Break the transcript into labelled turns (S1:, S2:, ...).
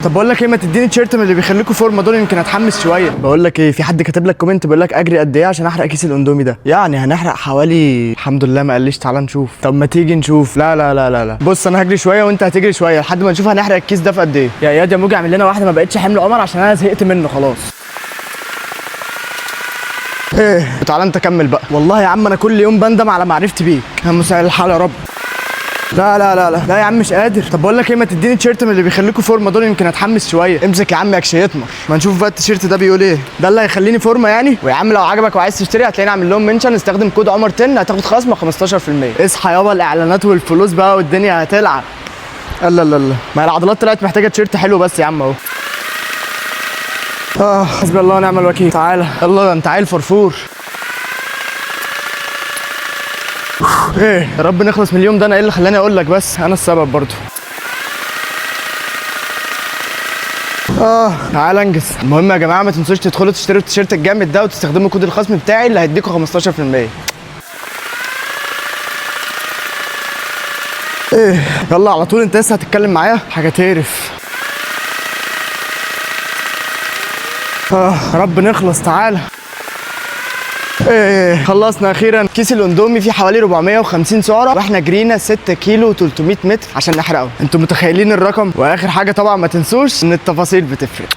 S1: طب بقول لك ايه، ما تديني تيشيرت من اللي بيخليكوا فورمه دول، يمكن اتحمس شويه. بقول لك ايه، في حد كاتب لك كومنت بيقول لك اجري قد ايه عشان احرق كيس الاندومي ده. يعني هنحرق حوالي، الحمد لله ما قاليش تعالى نشوف. طب ما تيجي نشوف. لا لا لا لا لا، بص انا هجري شويه وانت هتجري شويه لحد ما نشوف هنحرق الكيس ده في قد ايه. يا اياد يا موجي اعمل لنا واحده ما بقتش حمل عمر عشان انا زهقت منه خلاص. ايه تعالى انت كمل بقى. والله يا عم انا كل يوم بندم على معرفتي بيك. يا مسهل الحال يا رب. لا لا لا لا لا يا عم مش قادر. طب بقول لك ايه، ما تديني تيشيرت من اللي بيخليكوا فورمه دول، يمكن اتحمس شويه. امسك يا عم يا كشيتمر، ما نشوف بقى التيشيرت ده بيقول ايه. ده اللي هيخليني فورمه يعني. ويا عم لو عجبك وعايز تشتري هتلاقيني عامل لهم منشن، استخدم كود عمر 10 هتاخد خصم 15%. اصحى يابا، الاعلانات والفلوس بقى والدنيا هتلعب. لا لا لا، ما العضلات طلعت محتاجه تيشيرت حلو بس يا عم اهو. حسبي الله ونعم الوكيل. تعالى يلا انت عيل فرفور. ايه يا رب نخلص من اليوم ده. انا ايه اللي خلاني اقول لك؟ بس انا السبب برضو. تعالى انجز. المهم يا جماعه ما تنسوش تدخلوا تشتروا التيشيرت الجامد ده وتستخدموا كود الخصم بتاعي اللي هيديكوا 15%. ايه يلا على طول، انت لسه هتتكلم معايا حاجه تقرف. يا رب نخلص. تعالى. ايه خلصنا اخيرا. كيس الاندومي فيه حوالي 450 سعره، واحنا جرينا 6 كيلو 300 متر عشان نحرقه. انتوا متخيلين الرقم؟ واخر حاجه طبعا ما تنسوش ان التفاصيل بتفرق.